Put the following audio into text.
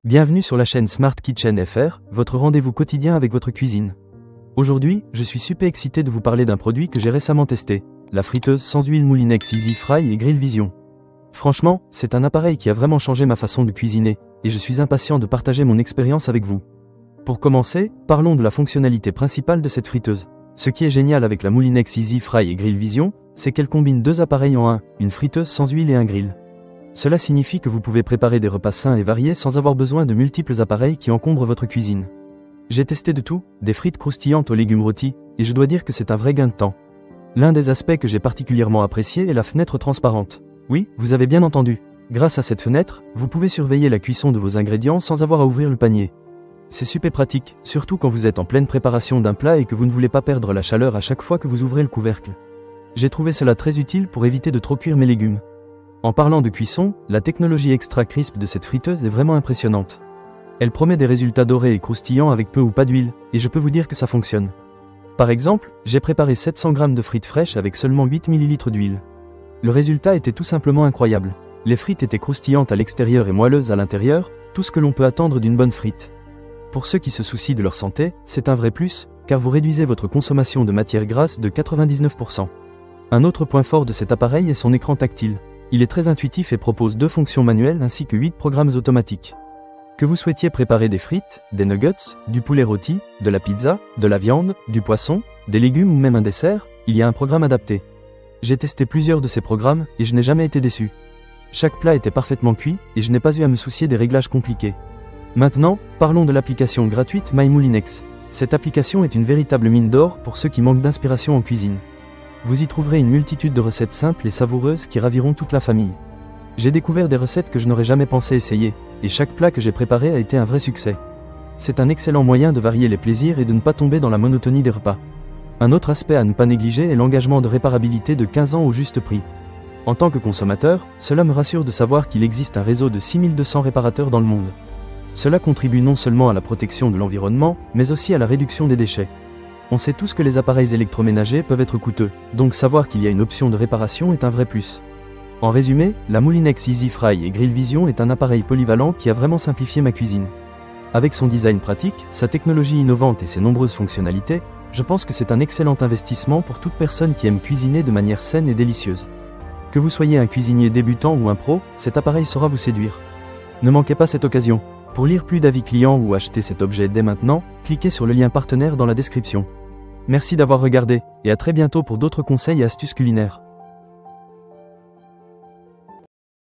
Bienvenue sur la chaîne Smart Kitchen FR, votre rendez-vous quotidien avec votre cuisine. Aujourd'hui, je suis super excité de vous parler d'un produit que j'ai récemment testé, la friteuse sans huile Moulinex Easy Fry et Grill Vision. Franchement, c'est un appareil qui a vraiment changé ma façon de cuisiner, et je suis impatient de partager mon expérience avec vous. Pour commencer, parlons de la fonctionnalité principale de cette friteuse. Ce qui est génial avec la Moulinex Easy Fry et Grill Vision, c'est qu'elle combine deux appareils en un, une friteuse sans huile et un grill. Cela signifie que vous pouvez préparer des repas sains et variés sans avoir besoin de multiples appareils qui encombrent votre cuisine. J'ai testé de tout, des frites croustillantes aux légumes rôtis, et je dois dire que c'est un vrai gain de temps. L'un des aspects que j'ai particulièrement apprécié est la fenêtre transparente. Oui, vous avez bien entendu. Grâce à cette fenêtre, vous pouvez surveiller la cuisson de vos ingrédients sans avoir à ouvrir le panier. C'est super pratique, surtout quand vous êtes en pleine préparation d'un plat et que vous ne voulez pas perdre la chaleur à chaque fois que vous ouvrez le couvercle. J'ai trouvé cela très utile pour éviter de trop cuire mes légumes. En parlant de cuisson, la technologie extra crisp de cette friteuse est vraiment impressionnante. Elle promet des résultats dorés et croustillants avec peu ou pas d'huile, et je peux vous dire que ça fonctionne. Par exemple, j'ai préparé 700 g de frites fraîches avec seulement 8 ml d'huile. Le résultat était tout simplement incroyable. Les frites étaient croustillantes à l'extérieur et moelleuses à l'intérieur, tout ce que l'on peut attendre d'une bonne frite. Pour ceux qui se soucient de leur santé, c'est un vrai plus, car vous réduisez votre consommation de matières grasses de 99%. Un autre point fort de cet appareil est son écran tactile. Il est très intuitif et propose 2 fonctions manuelles ainsi que 8 programmes automatiques. Que vous souhaitiez préparer des frites, des nuggets, du poulet rôti, de la pizza, de la viande, du poisson, des légumes ou même un dessert, il y a un programme adapté. J'ai testé plusieurs de ces programmes et je n'ai jamais été déçu. Chaque plat était parfaitement cuit et je n'ai pas eu à me soucier des réglages compliqués. Maintenant, parlons de l'application gratuite My Moulinex. Cette application est une véritable mine d'or pour ceux qui manquent d'inspiration en cuisine. Vous y trouverez une multitude de recettes simples et savoureuses qui raviront toute la famille. J'ai découvert des recettes que je n'aurais jamais pensé essayer, et chaque plat que j'ai préparé a été un vrai succès. C'est un excellent moyen de varier les plaisirs et de ne pas tomber dans la monotonie des repas. Un autre aspect à ne pas négliger est l'engagement de réparabilité de 15 ans au juste prix. En tant que consommateur, cela me rassure de savoir qu'il existe un réseau de 6200 réparateurs dans le monde. Cela contribue non seulement à la protection de l'environnement, mais aussi à la réduction des déchets. On sait tous que les appareils électroménagers peuvent être coûteux, donc savoir qu'il y a une option de réparation est un vrai plus. En résumé, la Moulinex Easy Fry et Grill Vision est un appareil polyvalent qui a vraiment simplifié ma cuisine. Avec son design pratique, sa technologie innovante et ses nombreuses fonctionnalités, je pense que c'est un excellent investissement pour toute personne qui aime cuisiner de manière saine et délicieuse. Que vous soyez un cuisinier débutant ou un pro, cet appareil saura vous séduire. Ne manquez pas cette occasion. Pour lire plus d'avis clients ou acheter cet objet dès maintenant, cliquez sur le lien partenaire dans la description. Merci d'avoir regardé, et à très bientôt pour d'autres conseils et astuces culinaires.